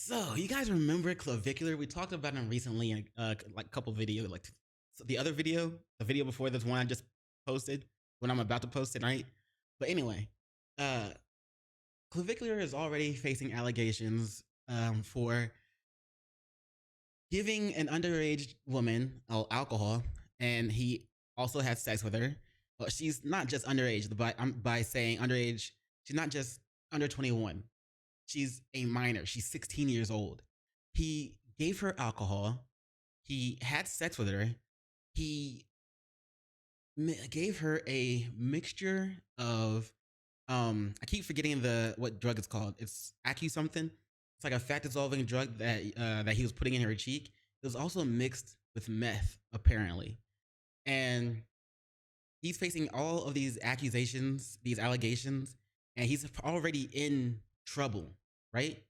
So, you guys remember Clavicular? We talked about him recently in like a couple video, like so the other video, the video before this one I just posted, when I'm about to post it, right? But anyway, uh, Clavicular is already facing allegations for giving an underage woman alcohol, and he also had sex with her. Well, she's not just underage, by saying underage, she's not just under 21. She's a minor. She's 16 years old. He gave her alcohol. He had sex with her. He gave her a mixture of I keep forgetting what drug it's called. It's something. It's like a fat dissolving drug that he was putting in her cheek. It was also mixed with meth, apparently. And he's facing all of these accusations, these allegations, and he's already in trouble, right?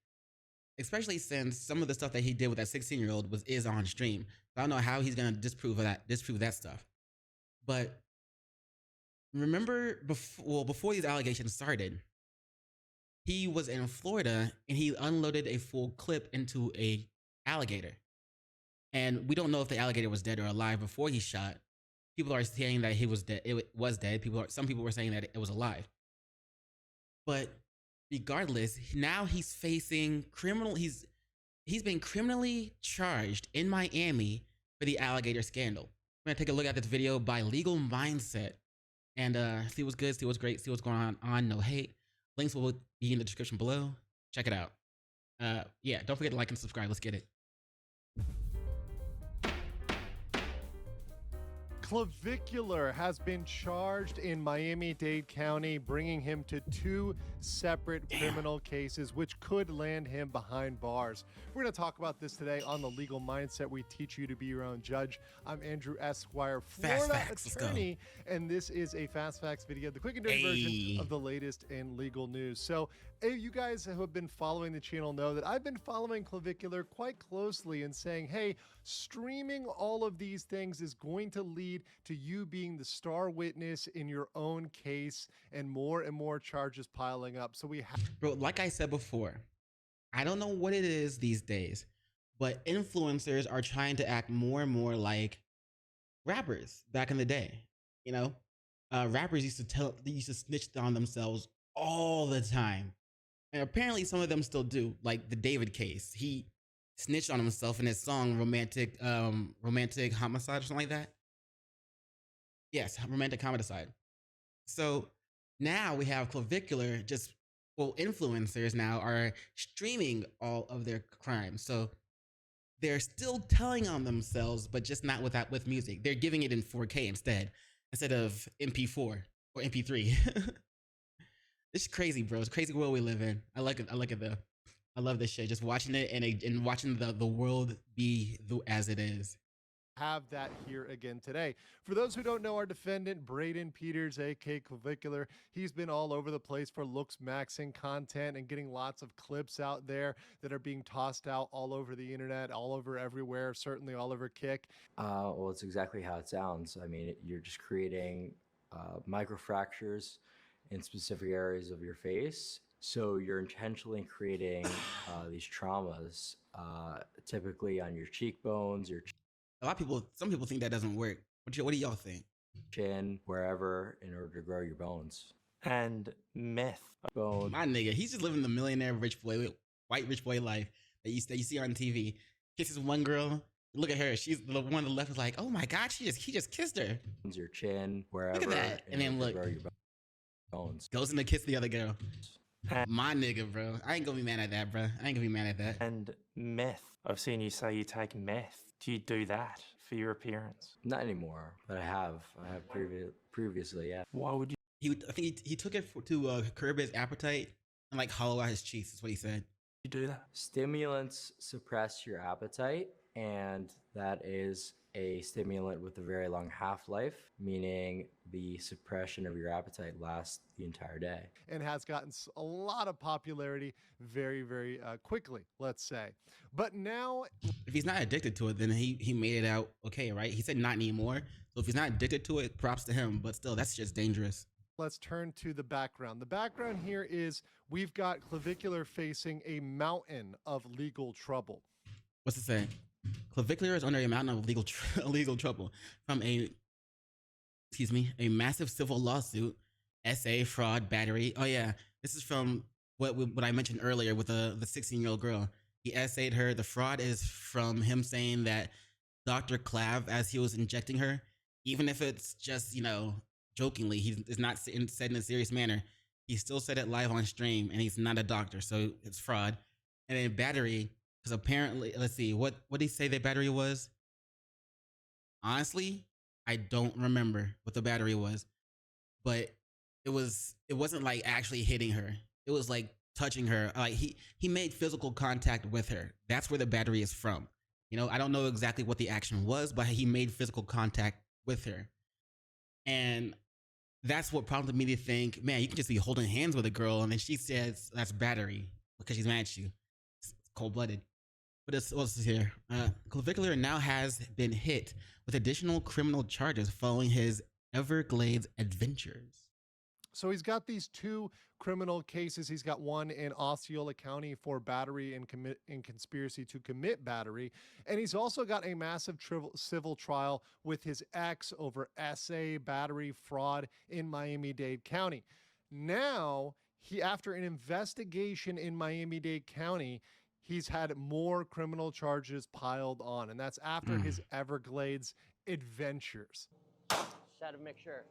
Especially since some of the stuff that he did with that 16-year-old is on stream. So I don't know how he's gonna disprove that stuff. But remember, before these allegations started, he was in Florida and he unloaded a full clip into a alligator. And we don't know if the alligator was dead or alive before he shot. People are saying that he was dead. It was dead. Some people were saying that it was alive. But regardless, now he's facing criminal. He's been criminally charged in Miami for the alligator scandal. We're gonna take a look at this video by Legal Mindset and see what's good, see what's great, see what's going on. No hate. Links will be in the description below. Check it out. Yeah, don't forget to like and subscribe. Let's get it. Clavicular has been charged in Miami-Dade County, bringing him to two separate criminal cases, which could land him behind bars. We're going to talk about this today on the Legal Mindset. We teach you to be your own judge. I'm Andrew Esquire, Florida attorney, and this is a Fast Facts video, the quick and dirty version of the latest in legal news. So, you guys who have been following the channel know that I've been following Clavicular quite closely and saying, hey, streaming all of these things is going to lead to you being the star witness in your own case and more charges piling up. So we have, bro, like I said before, I don't know what it is these days, but influencers are trying to act more and more like rappers back in the day. You know, rappers used to snitch on themselves all the time. And apparently some of them still do, like the David case. He snitched on himself in his song Romantic Homicide or something like that. Yes, Romantic Homicide. So now we have Clavicular, influencers now are streaming all of their crimes. So they're still telling on themselves, but just not with music. They're giving it in 4K instead of MP4 or MP3. It's crazy, bro. It's a crazy world we live in. I like it though. I love this shit. Just watching it and watching the world be as it is. Have that here again today. For those who don't know our defendant, Braden Peters, aka Clavicular, he's been all over the place for looks maxing content and getting lots of clips out there that are being tossed out all over the internet, all over everywhere, certainly all over Kick. Well, it's exactly how it sounds. I mean, you're just creating microfractures in specific areas of your face. So you're intentionally creating these traumas, typically on your cheekbones, Some people think that doesn't work. What do y'all think? chin, wherever, in order to grow your bones. And meth. Bone. My nigga, he's just living the millionaire white rich boy life that you see on TV. Kisses one girl. Look at her. She's the one on the left is like, oh my God, he just kissed her. Your chin, wherever. Look at that. And then look, grow your bones. goes in to kiss the other girl. My nigga, bro. I ain't gonna be mad at that, bro. I ain't gonna be mad at that. And meth. I've seen you say you take meth. Do you do that for your appearance? Not anymore, but I have previously, yeah. Why would you I think he took it to curb his appetite and like hollow out his cheeks. That's what he said. do that? Stimulants suppress your appetite, and that is a stimulant with a very long half-life, meaning the suppression of your appetite lasts the entire day. And has gotten a lot of popularity very quickly, let's say. But now, If he's not addicted to it, then he made it out okay, right? He said not anymore. So if he's not addicted to it, props to him. But still, that's just dangerous. let's turn to the background. The background here is we've got Clavicular facing a mountain of legal trouble. What's it say? Clavicular is under a mountain of legal trouble from a massive civil lawsuit, SA, fraud, battery. Oh yeah, this is from what I mentioned earlier with the 16-year-old girl. He SA'd her. The fraud is from him saying that Dr. Clav, as he was injecting her, even if it's just, jokingly, he's not said in a serious manner, he still said it live on stream, and he's not a doctor, so it's fraud. And then battery, because apparently, let's see, what did he say the battery was? Honestly, I don't remember what the battery was, but it wasn't like actually hitting her. It was like touching her. Like he made physical contact with her. That's where the battery is from. I don't know exactly what the action was, but he made physical contact with her. And that's what prompted me to think, man, you can just be holding hands with a girl, and then she says that's battery because she's mad at you. It's cold-blooded. But what's this here? Clavicular now has been hit with additional criminal charges following his Everglades adventures. So he's got these two criminal cases. He's got one in Osceola County for battery and conspiracy to commit battery. And he's also got a massive civil trial with his ex over SA battery fraud in Miami-Dade County. Now, after an investigation in Miami-Dade County, he's had more criminal charges piled on, and that's after his Everglades adventures. Shot to make sure.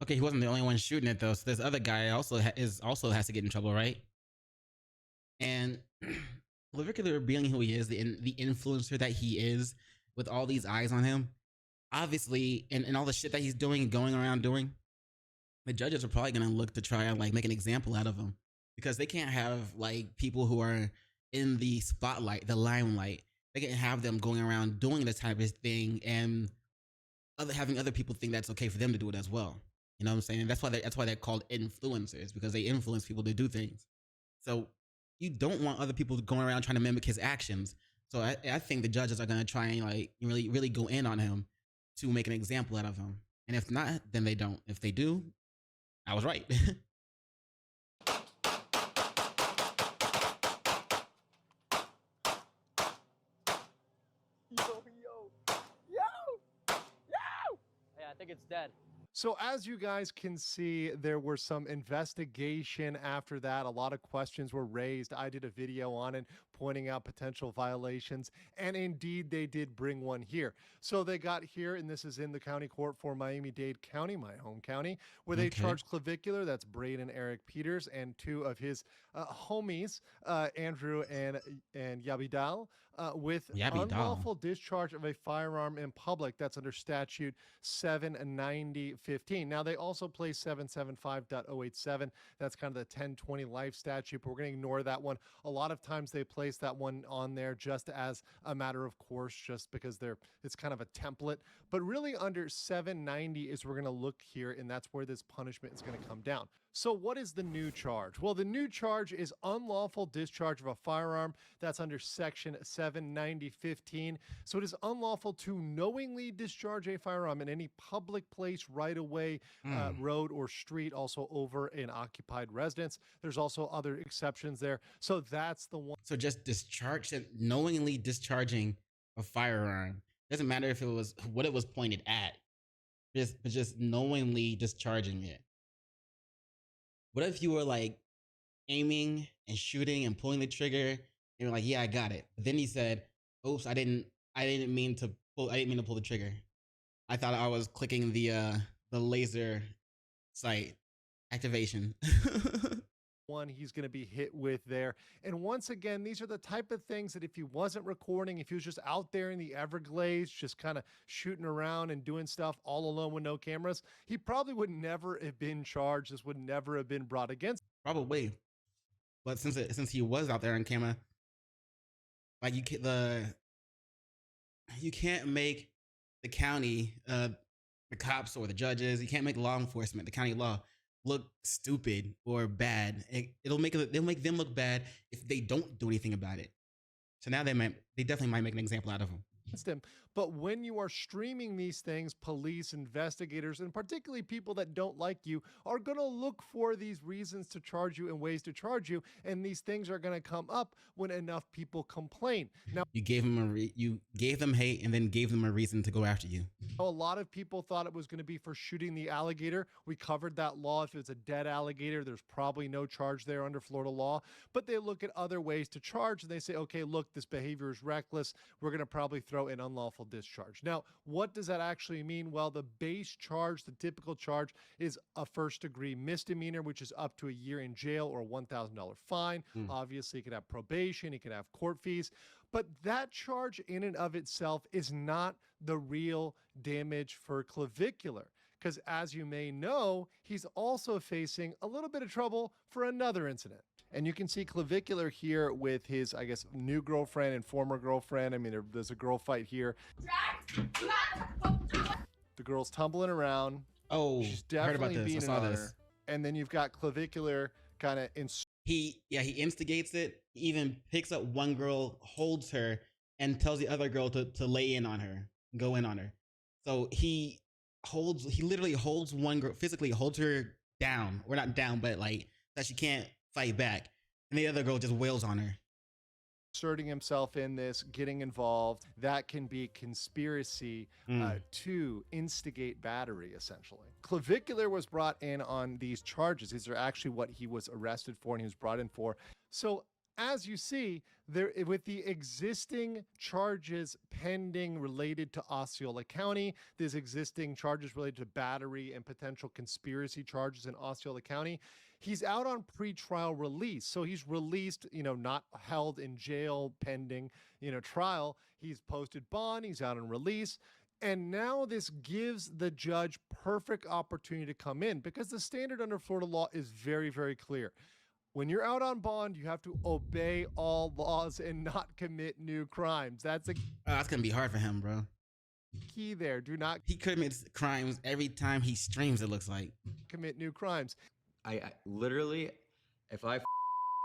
Okay, he wasn't the only one shooting it though. So this other guy also has to get in trouble, right? And Clavicular, being who he is, the influencer that he is, with all these eyes on him, obviously, and all the shit that he's doing and going around doing, the judges are probably gonna look to try and like make an example out of him, because they can't have like people who are in the spotlight, the limelight. They can't have them going around doing this type of thing and having other people think that's okay for them to do it as well. You know what I'm saying? That's why they're called influencers, because they influence people to do things. So you don't want other people going around trying to mimic his actions. So I think the judges are gonna try and like really, really go in on him to make an example out of him. And if not, then they don't. If they do, I was right. Yeah, I think it's dead. So as you guys can see, there were some investigation after that. A lot of questions were raised. I did a video on it pointing out potential violations, and indeed they did bring one here. So they got here, and this is in the county court for Miami-Dade County, my home county, where they charged Clavicular, that's Braden Eric Peters, and two of his homies, Andrew and Yabidal, with unlawful discharge of a firearm in public. That's under statute 790-15. Now, they also place 775.087. That's kind of the 1020 life statute, but we're going to ignore that one. A lot of times they place that one on there just as a matter of course, just because it's kind of a template. But really under 790 is we're going to look here, and that's where this punishment is going to come down. So what is the new charge? Well, the new charge is unlawful discharge of a firearm. That's under section 790-15. So it is unlawful to knowingly discharge a firearm in any public place, right away, road or street, also over an occupied residence. There's also other exceptions there. So that's the one. So just knowingly discharging a firearm. Doesn't matter if it was what it was pointed at. Just knowingly discharging it. What if you were like aiming and shooting and pulling the trigger and you're like, yeah, I got it. But then he said, oops, I didn't mean to pull the trigger. I thought I was clicking the laser sight activation. One he's going to be hit with there. And once again, these are the type of things that if he wasn't recording, if he was just out there in the Everglades, just kind of shooting around and doing stuff all alone with no cameras, he probably would never have been charged. This would never have been brought against. Probably. But since he was out there on camera, like you can't make the county, the cops or the judges, you can't make law enforcement, the county law, look stupid or bad. They'll make them look bad if they don't do anything about it. So now they definitely might make an example out of him. Him, But when you are streaming these things, police, investigators, and particularly people that don't like you are going to look for these reasons to charge you and ways to charge you. And these things are going to come up when enough people complain. Now, You gave them you gave them hate and then gave them a reason to go after you. a lot of people thought it was going to be for shooting the alligator. We covered that law. If it's a dead alligator, there's probably no charge there under Florida law. But they look at other ways to charge and they say, okay, look, this behavior is reckless. We're going to probably throw in unlawful discharge. Now, what does that actually mean? Well, the base charge, the typical charge, is a first-degree misdemeanor, which is up to a year in jail or a $1,000 fine. Obviously, you could have probation, you could have court fees. But that charge in and of itself is not the real damage for Clavicular, because as you may know, he's also facing a little bit of trouble for another incident. And you can see Clavicular here with his, I guess, new girlfriend and former girlfriend. I mean, there's a girl fight here. The girl's tumbling around. Oh, she's I heard about definitely this. being I an saw honor. this. And then you've got Clavicular kind of He instigates it. He even picks up one girl, holds her, and tells the other girl to lay in on her, go in on her. So he literally holds one girl, physically holds her down, or not down, but like that she can't fight back, and the other girl just wails on her. inserting himself in this, getting involved. That can be conspiracy to instigate battery, essentially. Clavicular was brought in on these charges. These are actually what he was arrested for and he was brought in for. So as you see, there with the existing charges pending related to Osceola County, there's existing charges related to battery and potential conspiracy charges in Osceola County. He's out on pretrial release. So he's released, not held in jail pending, trial. He's posted bond, he's out on release. And now this gives the judge perfect opportunity to come in, because the standard under Florida law is very, very clear. When you're out on bond, you have to obey all laws and not commit new crimes. That's That's gonna be hard for him, bro. Key there. Do not He commits crimes every time he streams, it looks like. commit new crimes. I literally, if I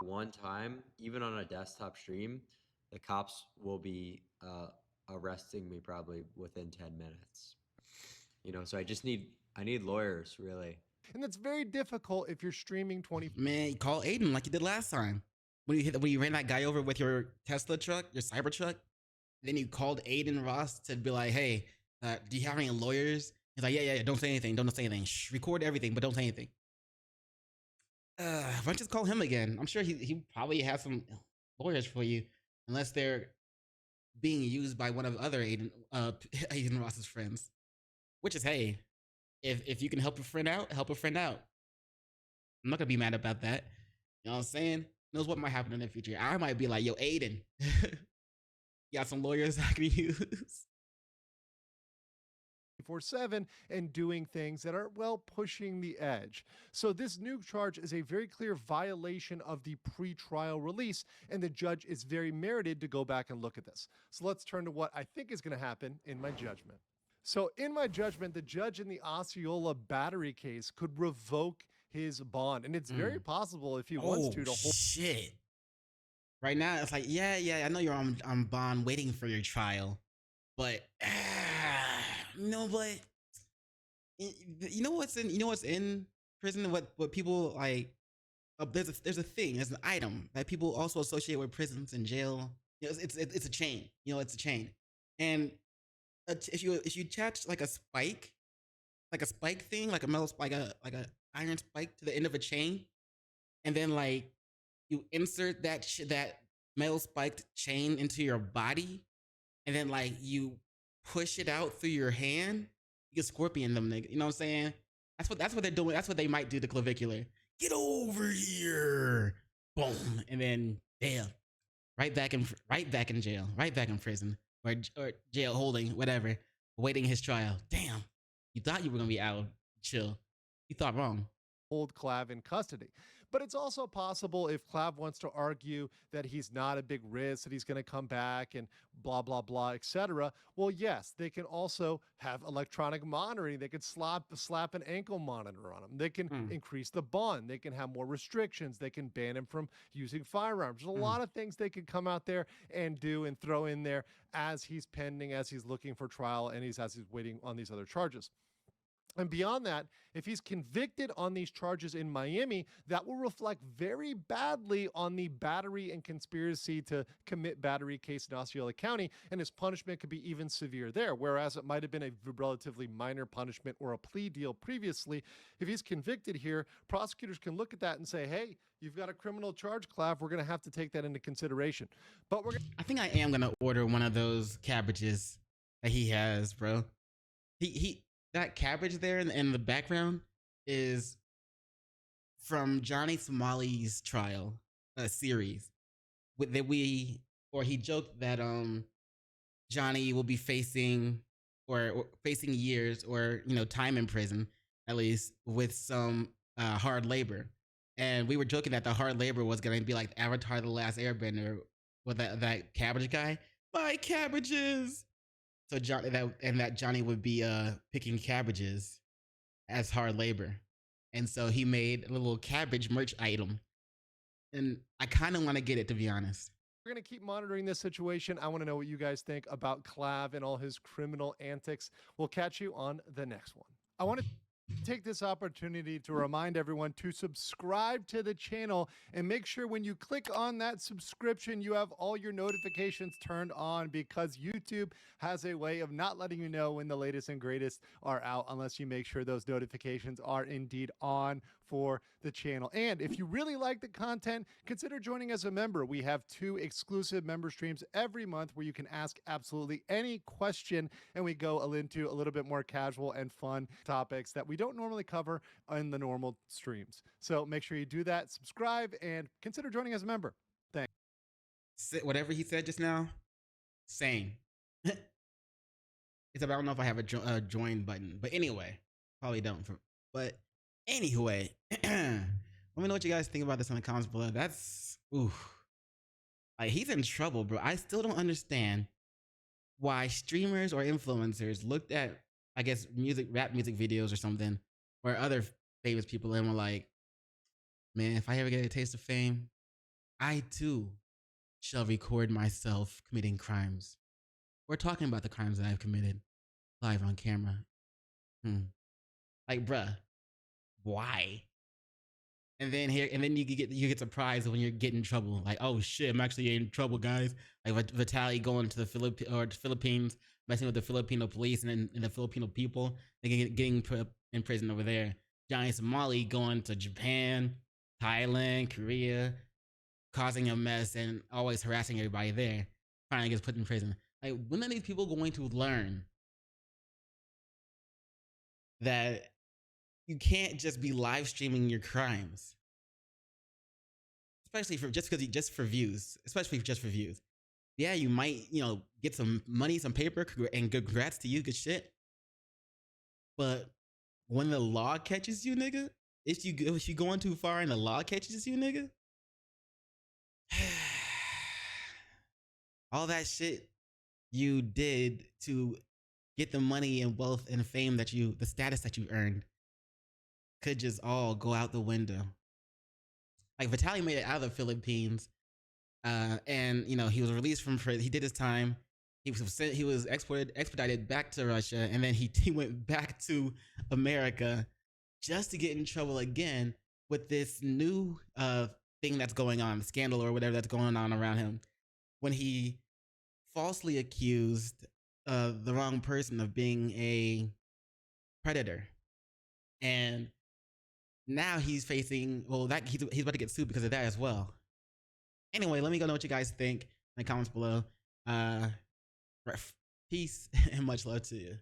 one time, even on a desktop stream, the cops will be arresting me probably within 10 minutes. So I need lawyers, really. And that's very difficult if you're streaming 20. Man, call Aiden like you did last time. When you ran that guy over with your Tesla truck, your Cybertruck, then you called Aiden Ross to be like, hey, do you have any lawyers? He's like, yeah, don't say anything, don't say anything. Shh, record everything, but don't say anything. If I just call him again, I'm sure he probably has some lawyers for you, unless they're being used by one of the other Aiden Ross's friends. Which is, hey, if you can help a friend out, help a friend out. I'm not gonna be mad about that. You know what I'm saying? Knows what might happen in the future. I might be like, yo, Aiden, you got some lawyers I can use. 24/7 and doing things that are, well, pushing the edge. So this new charge is a very clear violation of the pretrial release, and the judge is very merited to go back and look at this. So let's turn to what I think is going to happen in my judgment. So in my judgment, the judge in the Osceola battery case could revoke his bond, and it's very possible if he wants to hold. Shit. Right now, it's like, yeah, I know you're on bond waiting for your trial, but but you know what's in prison? What people like? There's a thing. There's an item that people also associate with prisons and jail. It's a chain. It's a chain. And if you attach like a spike thing, like a metal spike, like a iron spike to the end of a chain, and then like you insert that metal spiked chain into your body, and then like you push it out through your hand, you can scorpion them, nigga. You know what I'm saying? That's what they're doing. That's what they might do to Clavicular. Get over here, boom, and then damn, right back in jail, right back in prison, or jail holding, whatever, awaiting his trial. Damn, you thought you were gonna be out, chill. You thought wrong. Hold Clav in custody. But it's also possible if Clav wants to argue that he's not a big risk, that he's going to come back and blah, blah, blah, etc. Well, yes, they can also have electronic monitoring. They could slap an ankle monitor on him. They can increase the bond. They can have more restrictions. They can ban him from using firearms. There's a lot of things they could come out there and do and throw in there as he's pending, as he's looking for trial, and as he's waiting on these other charges. And beyond that, if he's convicted on these charges in Miami, that will reflect very badly on the battery and conspiracy to commit battery case in Osceola County, and his punishment could be even severe there, whereas it might have been a relatively minor punishment or a plea deal previously. If he's convicted here, prosecutors can look at that and say, hey, you've got a criminal charge, Clav. We're going to have to take that into consideration. But I think I am going to order one of those cabbages that he has, bro. That cabbage there in the background is from Johnny Somali's trial series. He joked that Johnny will be facing facing years or time in prison, at least, with some hard labor. And we were joking that the hard labor was gonna be like Avatar: The Last Airbender with that cabbage guy. My cabbages. So Johnny would be picking cabbages as hard labor. And so he made a little cabbage merch item. And I kind of want to get it, to be honest. We're going to keep monitoring this situation. I want to know what you guys think about Clav and all his criminal antics. We'll catch you on the next one. I want to take this opportunity to remind everyone to subscribe to the channel and make sure when you click on that subscription, you have all your notifications turned on, because YouTube has a way of not letting you know when the latest and greatest are out unless you make sure those notifications are indeed on for the channel. And if you really like the content, consider joining as a member. We have 2 exclusive member streams every month where you can ask absolutely any question, and we go into a little bit more casual and fun topics that we don't normally cover in the normal streams. So make sure you do that, subscribe, and consider joining as a member. Thanks. Whatever he said just now, same. I don't know if I have a join button, but anyway, probably don't. But anyway, let me know what you guys think about this in the comments below. That's like, he's in trouble, bro. I still don't understand why streamers or influencers looked at, I guess, rap music videos or something, or other famous people, and were like, man, if I ever get a taste of fame, I too shall record myself committing crimes. We're talking about the crimes that I've committed live on camera. Like, bruh, why? And then you get surprised when you get in trouble. Like, oh shit, I'm actually in trouble, guys. Like Vitaly going to the Philippines, messing with the Filipino police and the Filipino people, and getting put in prison over there. Johnny Somali going to Japan, Thailand, Korea, causing a mess and always harassing everybody there. Finally gets put in prison. Like, when are these people going to learn that you can't just be live streaming your crimes, especially just for views? Yeah, you might get some money, some paper, and congrats to you, good shit. But when the law catches you, nigga, if you going too far and the law catches you, nigga, all that shit you did to get the money and wealth and fame the status that you earned, could just all go out the window. Like, Vitaly made it out of the Philippines, and he was released from prison. He did his time. He was expedited back to Russia, and then he went back to America just to get in trouble again with this new thing that's going on, scandal or whatever that's going on around him, when he falsely accused the wrong person of being a predator. And now he's facing, he's about to get sued because of that as well. Anyway, let me know what you guys think in the comments below. Peace and much love to you.